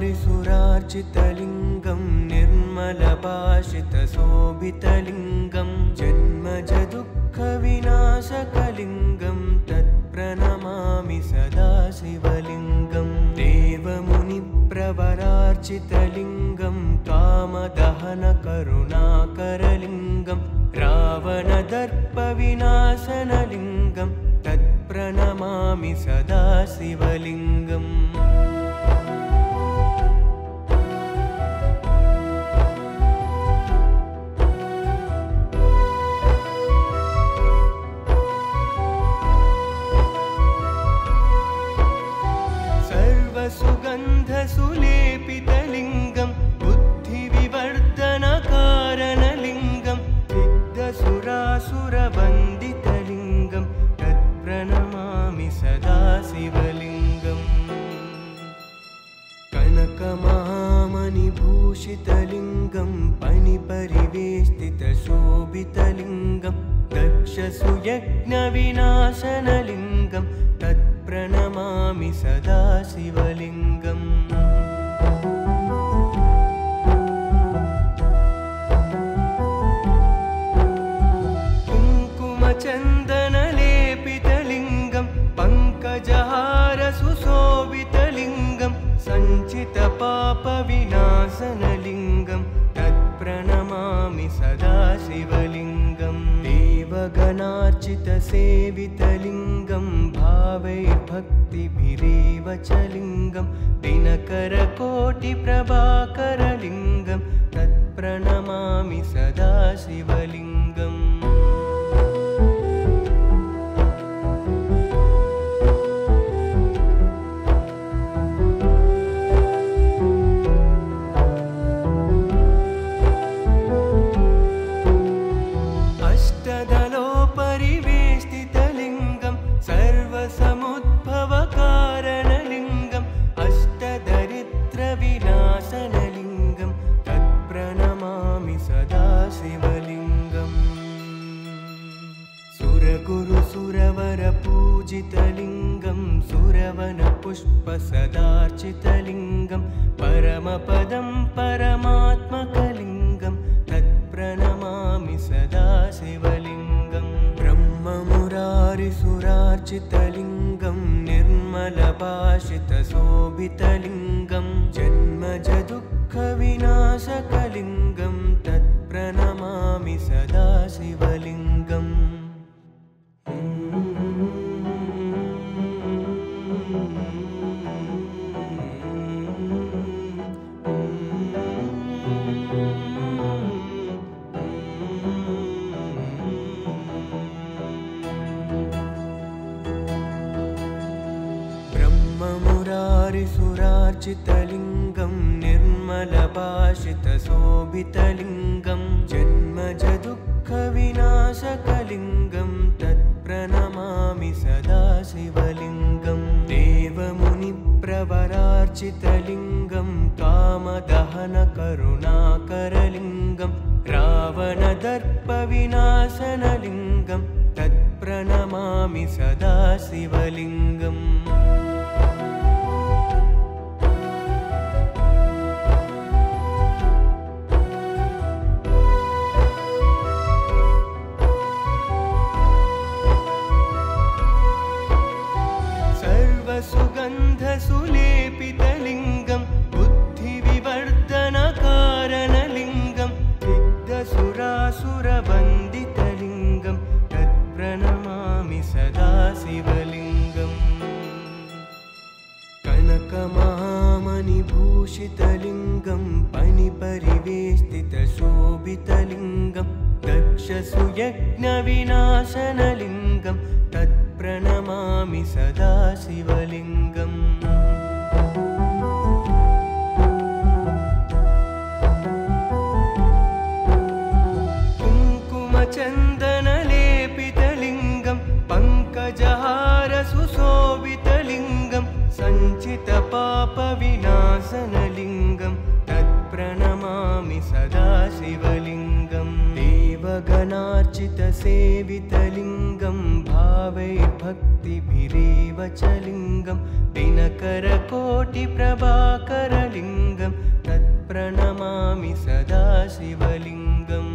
ब्रह्ममुरारिसुरार्चितलिङ्गं निर्मलभाषितशोभितलिङ्गं जन्मजदुःखविनाशकलिङ्गं तत्प्रणमामि सदा शिवलिङ्गं देवमुनिप्रवरार्चितलिङ्गं कामदहनकरुणाकरलिङ्गं रावणदर्पविनाशनलिङ्गं तत्प्रणमामि सदा शिवलिङ्गम् सर्वसुगन्धसुलेपितलिङ्गं बुद्धिविवर्धनकारणलिङ्गं सिद्धसुरासुरवन्दितलिङ्गं तत्प्रणमामि सदा शिवलिङ्गम् कनकमहामणिभूषितलिङ्गं पणिपरिवेष्टितशोभितलिङ्गं दक्षसुयज्ञविनाशनलिङ्गं तत्प्रणमामि सदा शिवलिङ्गम् कुङ्कुमचन्दनलेपितलिङ्गं पङ्कजहारसुशोभितलिङ्गं सञ्चितपापविनाशनलिङ्गं तत्प्रणमामि सदा शिवलिङ्गं देवगणार्चितसेवितलिङ्गं भावैर्भक्तिभिरेव च लिङ्गं दिनकरकोटिप्रभाकरलिङ्गं तत्प्रणमामि सदा शिवलिङ्गम् अष्टदलोपरिवेष्टितलिङ्गं सर्वसमुद्भवकारणलिङ्गम् अष्टदरिद्रविनाशनलिङ्गं तत्प्रणमामि सदा शिवलिङ्गम् सुरगुरुसुरवरपूजितलिङ्गं सुरवनपुष्पसदार्चितलिङ्गं परमपदं परमात्मकलिङ्गं तत्प्रणमामि सदा शिवलिङ्गं ब्रह्ममुरारिसुरार्चितलिङ्गं निर्मलभाषितशोभितलिङ्गं जन्मजदुःखविनाशकलिङ्गं तत्प्रणमामि सदा शिवलिङ्गम् ब्रह्ममुरारिसुरार्चितलिङ्गं निर्मलभाषितशोभितलिङ्गं जन्मजदुःखविनाशकलिङ्गं तत्प्रणमामि सदा शिवलिङ्गं देवमुनिप्रवरार्चितलिङ्गं कामदहनकरुणाकरलिङ्गं रावणदर्पविनाशनलिङ्गं तत्प्रणमामि सदा शिवलिङ्गम् सर्वसुगन्धसुलेपितलिङ्गं बुद्धिविवर्धनकारणलिङ्गं सिद्धसुरासुरवन्दितलिङ्गं तत्प्रणमामि सदा शिवलिङ्गम् कनकमहामणिभूषितलिङ्गं पणिपरिवेष्टितशोभितलिङ्गं दक्षसुयज्ञविनाशनलिङ्गं तत्प्रणमामि सदा शिवलिङ्गम् कुङ्कुमचन्दनलेपितलिङ्गं पङ्कजहारसुशोभितलिङ्गं सञ्चितपापविनाशनलिङ्गं तत्प्रणमामि सदा शिवलिङ्गं देवगणार्चितसेवितलिङ्गं भावैर्भक्तिभिरेव भावैर्भक्तिभिरेव च लिङ्गं दिनकरकोटिप्रभाकरलिङ्गं तत्प्रणमामि सदा शिवलिङ्गम्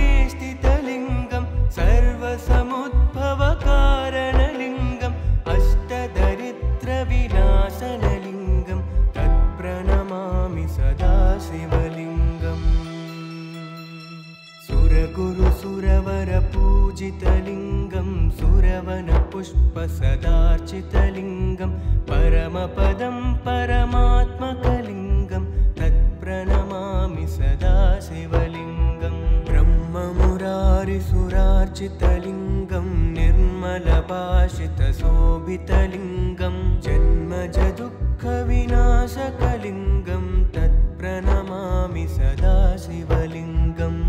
अष्टदलोपरिवेष्टितलिङ्गं सर्वसमुद्भवकारणलिङ्गम् अष्टदरिद्रविनाशनलिङ्गं तत्प्रणमामि सदा शिवलिङ्गम् सुरगुरुसुरवरपूजितलिङ्गं सुरवनपुष्पसदार्चितलिङ्गं परमपदं परमात्मकलिङ्गं तत्प्रणमामि सदा शिवलिङ्गं ब्रह्ममुरारिसुरार्चितलिङ्गं निर्मलभाषितशोभितलिङ्गं जन्मजदुःखविनाशकलिङ्गं तत्प्रणमामि सदा शिवलिङ्गम्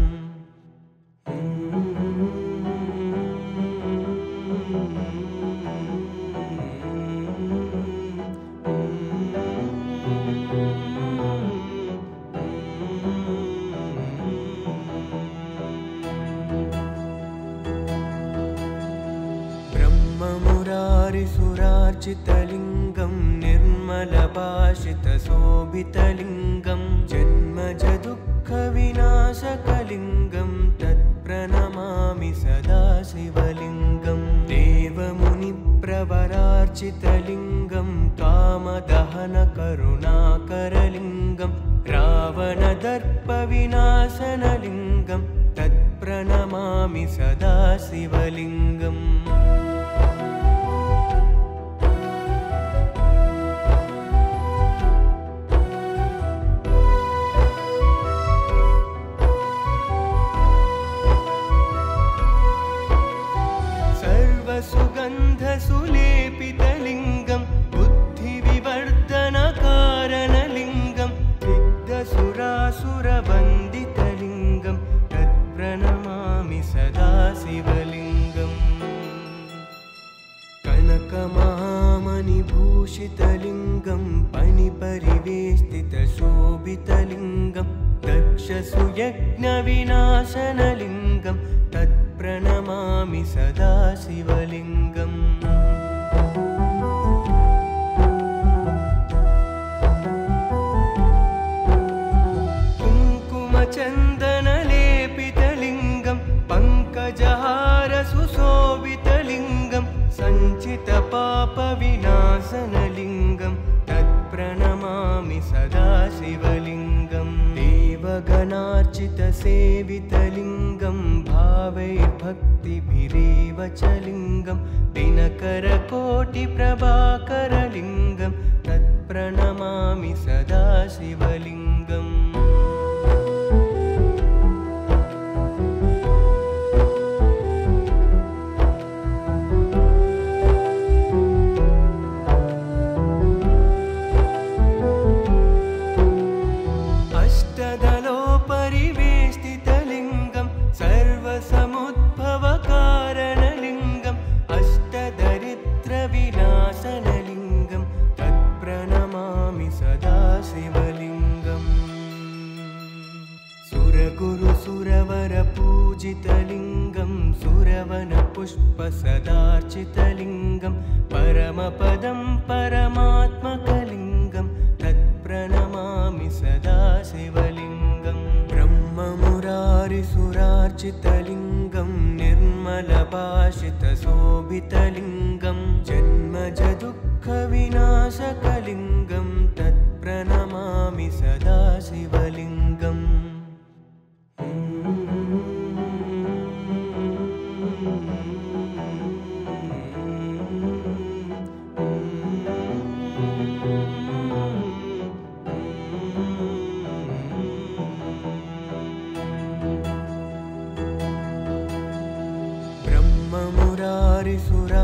ब्रह्ममुरारिसुरार्चितलिङ्गं निर्मलभाषितशोभितलिङ्गं जन्मजदुःखविनाशकलिङ्गं तत्प्रणमामि सदा शिवलिङ्गं देवमुनिप्रवरार्चितलिङ्गं कामदहनकरुणाकरलिङ्गं रावणदर्पविनाशनलिङ्गं तत्प्रणमामि सदा शिवलिङ्गम् सर्वसुगन्धसुलेपितलिङ्गं बुद्धिविवर्धनकारणलिङ्गं सिद्धसुरासुरवन्दितलिङ्गं तत्प्रणमामि सदा शिवलिङ्गम् कनकमहामणिभूषितलिङ्गं पणिपरिवेष्टितशोभितलिङ्गं दक्षसुयज्ञविनाशनलिङ्गं तत्प्रणमामि सदा शिवलिङ्गम् कुङ्कुमचन्दनलेपितलिङ्गं पङ्कजहारसुशोभितलिङ्गं सञ्चितपापविनाशनलिङ्गं तत्प्रणमामि सदा शिवलिङ्गम् देवगणार्चितसेवितलिङ्गं भावैर्भक्तिभिरेव च लिङ्गं दिनकरकोटिप्रभाकरलिङ्गं तत्प्रणमामि सदा शिवलिङ्गम् अष्टदलोपरिवेष्टितलिङ्गं सर्वसमुद्भवकारणलिङ्गम् अष्टदरिद्रविनाशनलिङ्गं तत्प्रणमामि सदा शिवलिङ्गम् सुरगुरुसुरवरपूजितलिङ्गं सुरवनपुष्पसदार्चितलिङ्गं परमपदं परमात्मकलिङ्गं तत्प्रणमामि सदा शिवलिङ्गम् ब्रह्ममुरारिसुरार्चितलिङ्गं निर्मलभाषितशोभितलिङ्गं जन्मजदुःखविनाशकलिङ्गं तत्प्रणमामि सदा शिवलिङ्गम्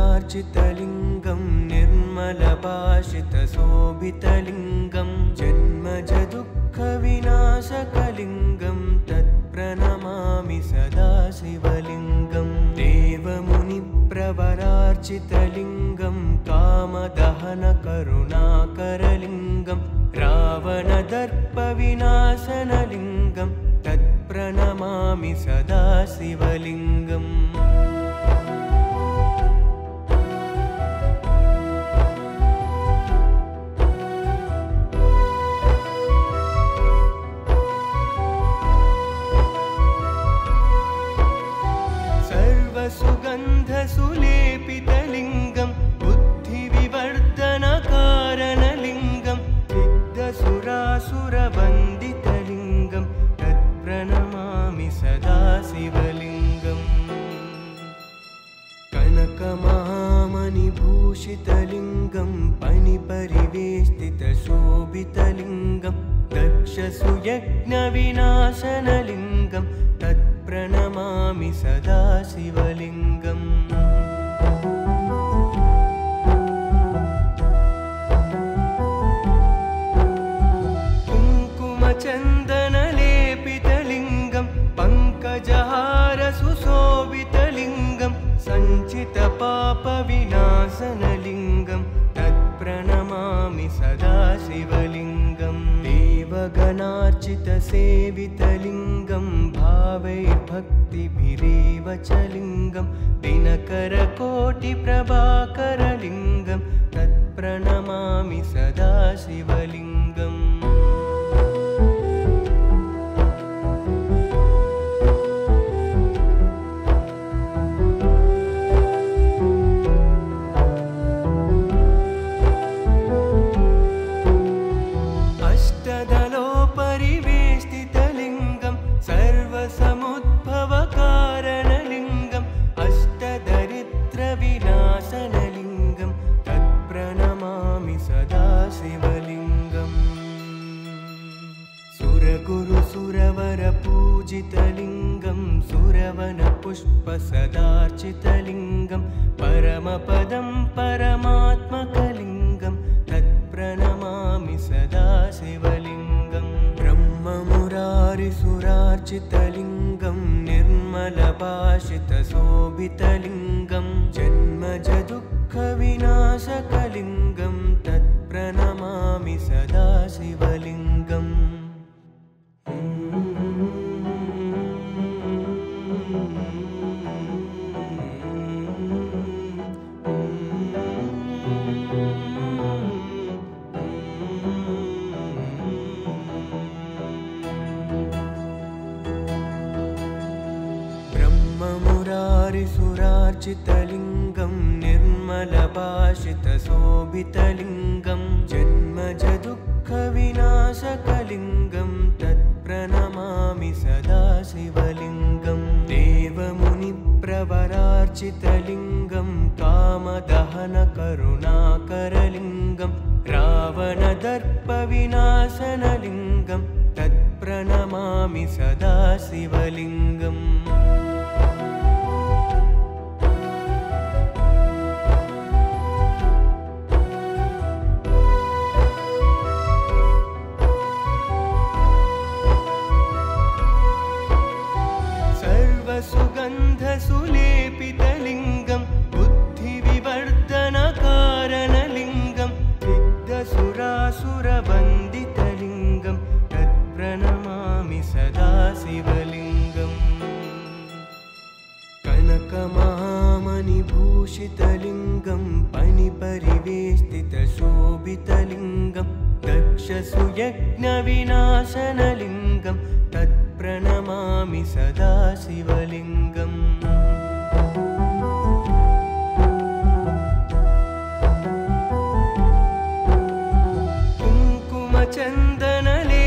ब्रह्ममुरारिसुरार्चितलिङ्गं निर्मलभाषितशोभितलिङ्गं जन्मजदुःखविनाशकलिङ्गं तत्प्रणमामि सदा शिवलिङ्गं देवमुनिप्र प्रवरार्चितलिङ्गं कामदहनकरुणाकरलिङ्गं रावणदर्पविनाशनलिङ्गं तत्प्रणमामि सदा शिवलिङ्गम् सुगन्धसुलेपितलिङ्गं बुद्धिविवर्धनकारणलिङ्गं सिद्धसुरासुरवन्दितलिङ्गं तत्प्रणमामि सदा शिवलिङ्गम् कनकमहामणिभूषितलिङ्गं पणिपरिवेष्टितशोभितलिङ्गं दक्षसुयज्ञविनाशनलिङ्गं तत्प्रणमामि सदा शिवलिङ्गम् कुङ्कुमचन्दनलेपितलिङ्गं पङ्कजहारसुशोभितलिङ्गं सञ्चितपापविनाशनलिङ्गं तत्प्रणमामि सदा शिवलिङ्गम् देवगणार्चितसेवितलिङ्गं भावैर्भक्तिभिरेव च लिङ्गं दिनकरकोटिप्रभाकरलिङ्गं तत्प्रणमामि सदा शिवलिङ्गम् अष्टदलोपरिवेष्टितलिङ्गं सर्वसमुद्भवकारणलिङ्गम् अष्टदरिद्रविनाशनलिङ्गं तत्प्रणमामि सदा शिवलिङ्गम् सुरगुरुसुरवरपूजितलिङ्गं सुरवनपुष्पसदार्चितलिङ्गं परमपदं परमात्मकलिङ्गं तत्प्रणमामि सदा शिवलिङ्गम् ब्रह्ममुरारिसुरार्चितलिङ्गं निर्मलभाषितशोभितलिङ्गं जन्मजदुःखविनाशकलिङ्गं तत्प्रणमामि सदा शिवलिङ्गम् ब्रह्ममुरारिसुरार्चितलिङ्गं निर्मलभाषितशोभितलिङ्गं जन्मजदुःखविनाशकलिङ्गं तत्प्रणमामि सदा शिवलिङ्गं देवमुनिप्रवरार्चितलिङ्गं कामदहनकरुणाकरलिङ्गं रावणदर्पविनाशनलिङ्गं तत्प्रणमामि सदा शिवलिङ्गम् सुगन्धसुलेपितलिङ्गं बुद्धिविवर्धनकारणलिङ्गं सिद्धसुरासुरवन्दितलिङ्गं तत्प्रणमामि सदा शिवलिङ्गम् कनकमहामणिभूषितलिङ्गं पणिपरिवेष्टितशोभितलिङ्गं दक्षसुयज्ञविनाशनलिङ्गं तत्प्रणमामि सदा शिवलिङ्गम्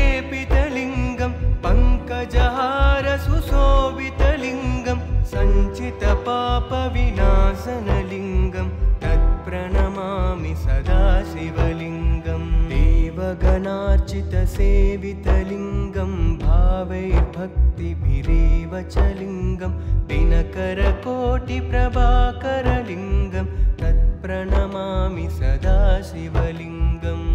कुङ्कुमचन्दनलेपितलिङ्गं पङ्कजहारसुशोभितलिङ्गं सञ्चितपापविनाशनलिङ्गं तत्प्रणमामि सदा शिवलिङ्गम् देवगणार्चितसेवितलिङ्गं भावैर्भक्तिभिरेव च लिङ्गं दिनकरकोटिप्रभाकरलिङ्गं तत्प्रणमामि सदा शिवलिङ्गम्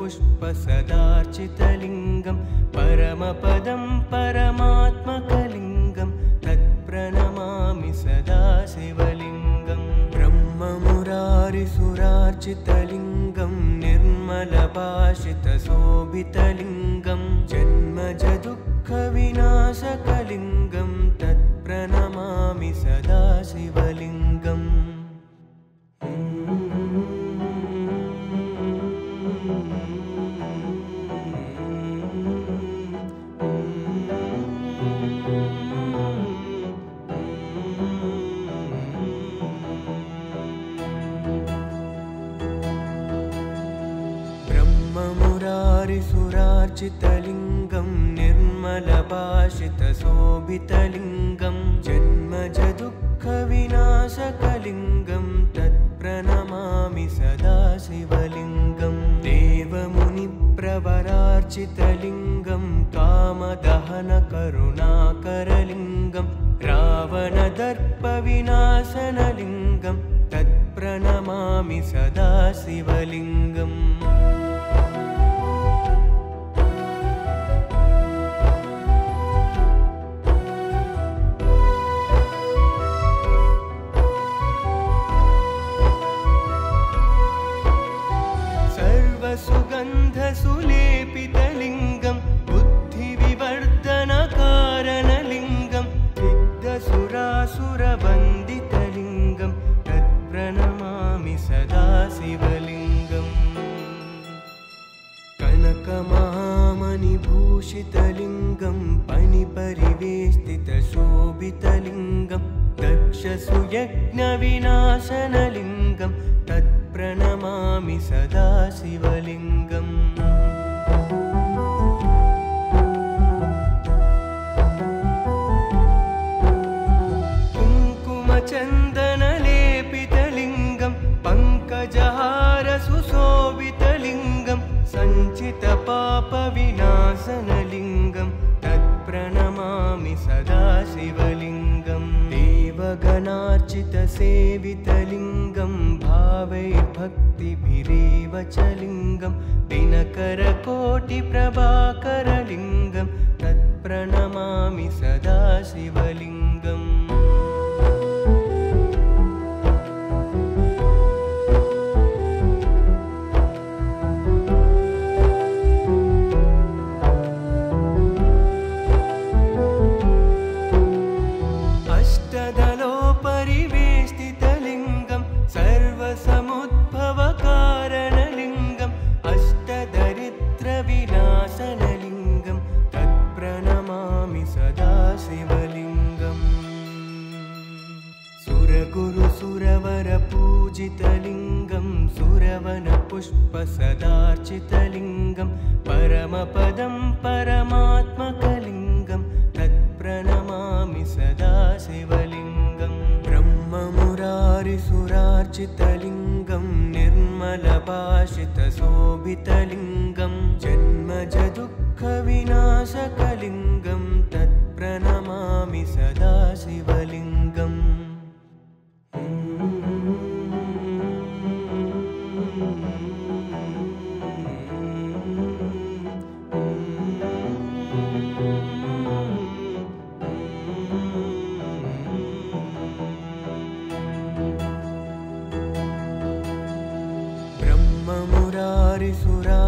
पुष्पसदार्चितलिङ्गं परमपदं परमात्मकलिङ्गं तत्प्रणमामि सदा शिवलिङ्गं ब्रह्ममुरारिसुरार्चितलिङ्गं निर्मलभाषितशोभितलिङ्गं जन्मजदुःखविनाशकलिङ्गं तत्प्रणमामि सदा शिवलिङ्गम् ब्रह्ममुरारिसुरार्चितलिङ्गं निर्मलभाषितशोभितलिङ्गं जन्मजदुःखविनाशकलिङ्गं तत्प्रणमामि सदा शिवलिङ्गं देवमुनिप्रवरार्चितलिङ्गं कामदहनकरुणाकरलिङ्गं रावणदर्पविनाशनलिङ्गं तत्प्रणमामि सदा शिवलिङ्गम् सुगन्धसुलेपितलिङ्गं बुद्धिविवर्धनकारणलिङ्गं सिद्धसुरासुरवन्दितलिङ्गं तत्प्रणमामि सदा शिवलिङ्गम् कनकमहामणिभूषितलिङ्गं पणिपरिवेष्टितशोभितलिङ्गं दक्षसुयज्ञविनाशनलिङ्गं तत्प्रणमामि सदा शिवलिङ्गम् कुङ्कुमचन्दनलेपितलिङ्गं पङ्कजहारसुशोभितलिङ्गं सञ्चितपापविनाशनलिङ्गं तत्प्रणमामि सदा शिवलिङ्गं देवगणार्चितसेवितलिङ्गं भावैर्भक्तिभिरेव च लिङ्गं दिनकरकोटिप्रभाकरलिङ्गं तत्प्रणमामि सदा शिवलिङ्गम् अष्टदलोपरिवेष्टितलिङ्गं सर्वसमुद्भवकारणलिङ्गम् अष्टदरिद्रविनाशनलिङ्गं तत्प्रणमामि सदा शिवलिङ्गम् सुरगुरुसुरवरपूजितलिङ्गं सुरवनपुष्पसदार्चितलिङ्गं परमपदं परमात्मकलिङ्गं तत्प्रणमामि सदा शिवलिङ्गं ब्रह्ममुरारिसुरार्चितलिङ्गं निर्मलभाषितशोभितलिङ्गं जन्मजदुःखविनाशकलिङ्गं तत्प्रणमामि सदा शिवलिङ्गम्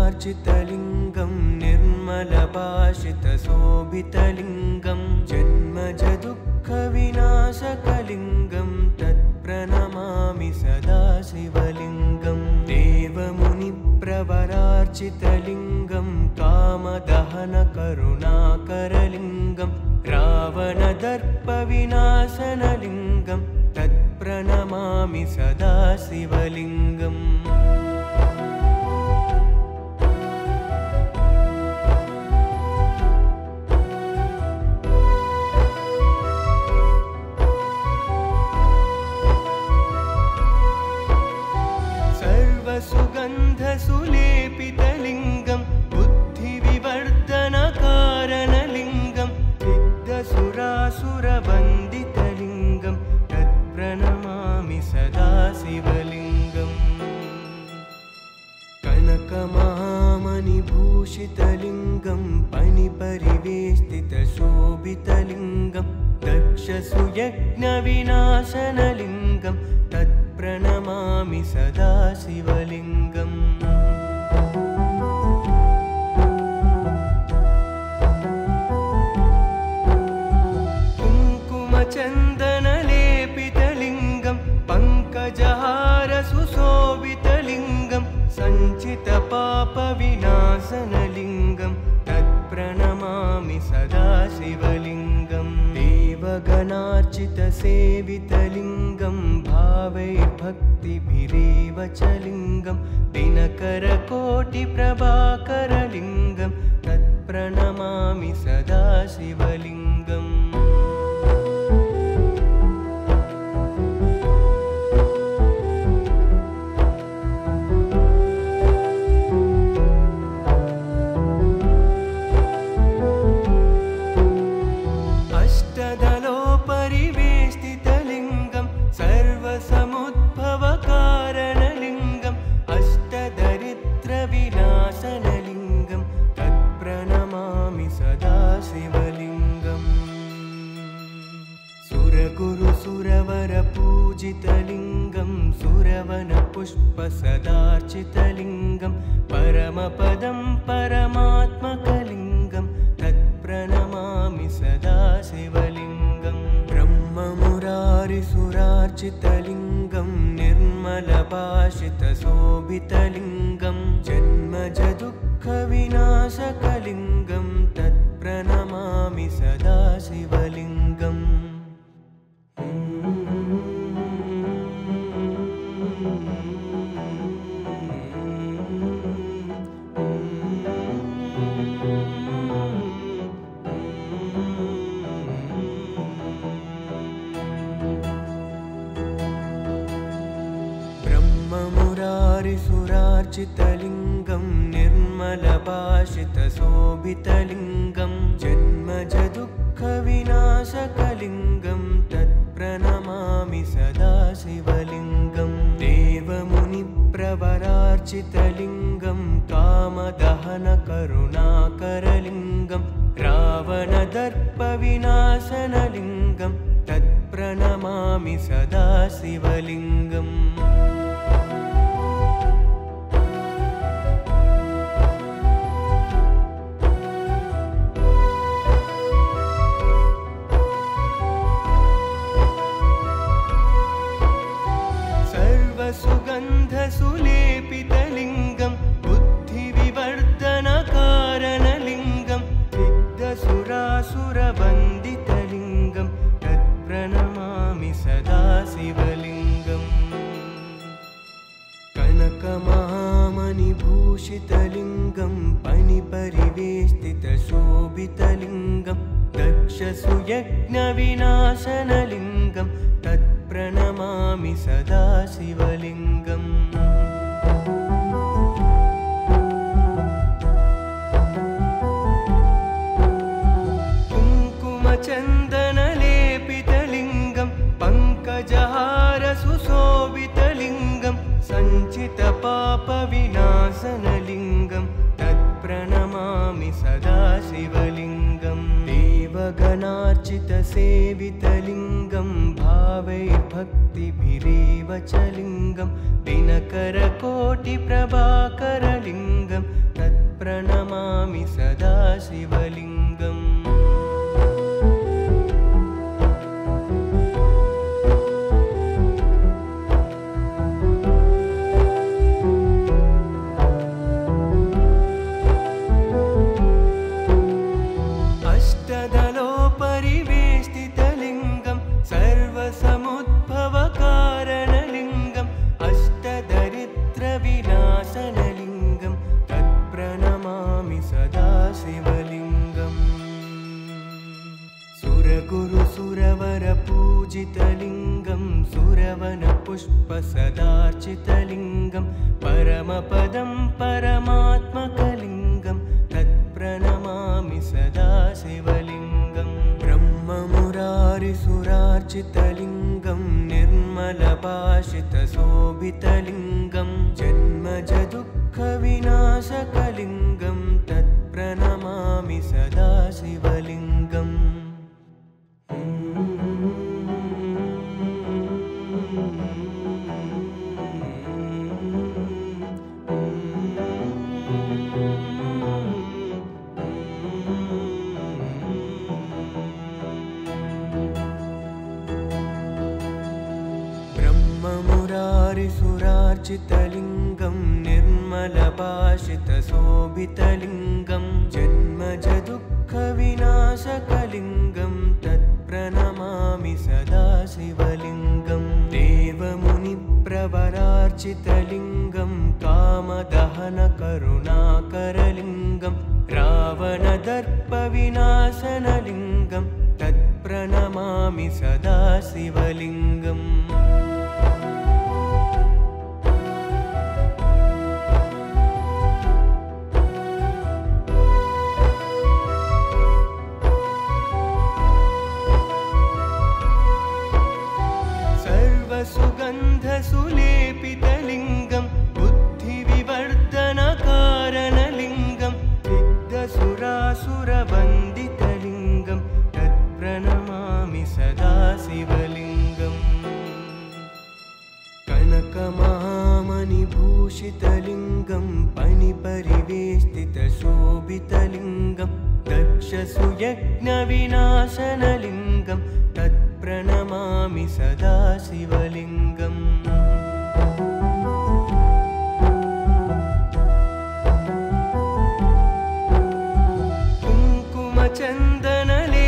ब्रह्ममुरारिसुरार्चितलिङ्गं निर्मलभाषितशोभितलिङ्गं जन्मजदुःखविनाशकलिङ्गं तत्प्रणमामि सदा शिवलिङ्गं देवमुनिप्रवरार्चितलिङ्गं कामदहनकरुणाकरलिङ्गं रावणदर्पविनाशनलिङ्गं तत्प्रणमामि सदा शिवलिङ्गम् सुगन्धसुलेपितलिङ्गं बुद्धिविवर्धनकारणलिङ्गं सिद्धसुरासुरवन्दितलिङ्गं तत्प्रणमामि सदा शिवलिङ्गम् कनकमहामणि शिवलिङ्गं दक्षसुयज्ञविनाशनलिङ्गं तत्प्रणमामि सदा शिवलिङ्गम् कुङ्कुमचन्दनलेपितलिङ्गं पङ्कजहारसुशोभितलिङ्गं सञ्चितपापविनाशनलिङ्गं तत्प्रणमामि सदा शिवलिङ्गं देवगणार्चितसेवितलिङ्गं भावैर्भक्तिभिरेव च लिङ्गं दिनकरकोटिप्रभाकरलिङ्गं तत्प्रणमामि सदा शिवलिङ्गम् अष्टदलोपरिवेष्टितलिङ्गं सर्वसमुद्भवकारणलिङ्गम् अष्टदरिद्रविनाशनलिङ्गं तत्प्रणमामि सदा शिवलिङ्गम् सुरगुरुसुरवरपूजितलिङ्गं सुरवनपुष्पसदार्चितलिङ्गं परमपदं परमात्मकलिङ्गं तत्प्रणमामि सदा शिवलिङ्गं ब्रह्ममुरारिसुरार्चितलिङ्गं निर्मलभाषितशोभितलिङ्गं जन्मजदुःखविनाशकलिङ्गं तत्प्रणमामि सदा शिवलिङ्गम् ब्रह्ममुरारिसुरार्चितलिङ्गं निर्मलभाषितशोभितलिङ्गं जन्मजदुःखविनाशकलिङ्गं तत्प्रणमामि सदा शिवलिङ्गं देवमुनिप्रवरार्चितलिङ्गं कामदहनकरुणाकरलिङ्गं रावणदर्पविनाशनलिङ्गं तत्प्रणमामि सदा शिवलिङ्गम् सर्वसुगन्धसुलेपितलिङ्गं बुद्धिविवर्धनकारणलिङ्गं सिद्धसुरासुरवन्दितलिङ्गं तत्प्रणमामि सदा शिवलिङ्गम् कनकमहामणिभूषितलिङ्गं पणिपरिवेष्टितशोभितलिङ्गं दक्षसुयज्ञविनाशनलिङ्गं तत्प्रणमामि सदा शिवलिङ्गम् कुङ्कुमचन्दनलेपितलिङ्गं पङ्कजहारसुशोभितलिङ्गं सञ्चितपापविनाशनलिङ्गं तत्प्रणमामि सदा शिवलिङ्गं देवगणार्चितसेवितलिङ्गं भावैर्भक्तिभिरेव च लिङ्गं दिनकरकोटिप्रभाकरलिङ्गं तत्प्रणमामि सदा शिवलिङ्गम् अष्टदलोपरिवेष्टितलिङ्गं सर्वसमुद्भवकारणलिङ्गं अष्टदरिद्रविनाशनलिङ्गं तत्प्रणमामि सदा शिवलिङ्गम् सुरगुरुसुरवरपूजितलिङ्गं सुरवनपुष्पसदार्चितलिङ्गं परमपदं परमात्मकलिङ्गं तत्प्रणमामि सदा शिवलिङ्गं ब्रह्ममुरारिसुरार्चितलिङ्गं निर्मलभाषितशोभितलिङ्गं जन्मजदुःखविनाशकलिङ्गं तत्प्रणमामि सदा शिवलिङ्गम् ब्रह्ममुरारिसुरार्चितलिङ्गं निर्मलभाषितशोभितलिङ्गं जन्मजदुःखविनाशकलिङ्गं तत्प्रणमामि सदा शिवलिङ्गं देवमुनिप्रवरार्चितलिङ्गं कामदहनकरुणाकरलिङ्गं रावणदर्पविनाशनलिङ्गं तत्प्रणमामि सदा शिवलिङ्गम् सर्वसुगन्धसुलेपितलिङ्गं बुद्धिविवर्धनकारणलिङ्गं सिद्धसुरासुरवन्दितलिङ्गं तत्प्रणमामि सदा शिवलिङ्गम् कनकमहामणिभूषितलिङ्गं पणिपरिवेष्टितशोभितलिङ्गं दक्षसुयज्ञविनाशनलिङ्गं तत्प्रणमामि सदा शिवलिङ्गम्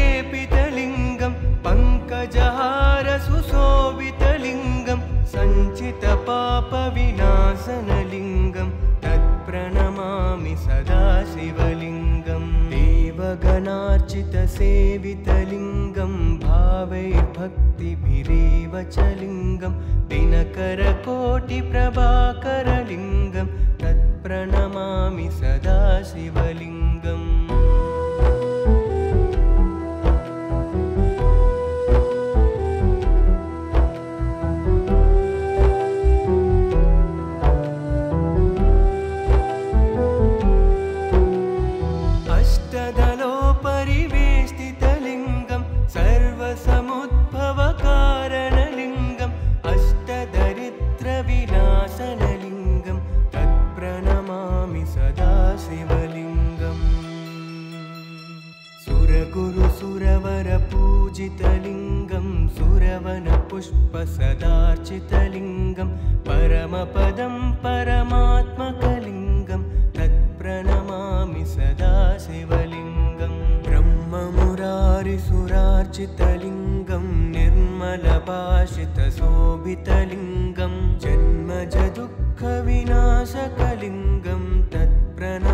कुङ्कुमचन्दनलेपितलिङ्गं पङ्कजहारसुशोभितलिङ्गं सञ्चितपापविनाशनलिङ्गं तत्प्रणमामि सदा शिवलिङ्गम् देवगणार्चितसेवितलिङ्गं भावैर्भक्तिभिरेव च लिङ्गं दिनकरकोटिप्रभाकरलिङ्गं तत्प्रणमामि सदा शिवलिङ्गम् अष्टदलोपरिवेष्टितलिङ्गं सर्वसमुद्भवकारणलिङ्गम् अष्टदरिद्रविनाशनलिङ्गं तत्प्रणमामि सदा शिवलिङ्गम् सुरगुरुसुरवरपूजितलिङ्गं सुरवनपुष्पसदार्चितलिङ्गं परमपदं परमात्मकलिङ्गं तत्प्रणमामि सदा शिवलिङ्गं ब्रह्ममुरारिसुरार्चितलिङ्गं निर्मलभाषितशोभितलिङ्गं जन्मजदुःखविनाशकलिङ्गं तत्प्रणमामि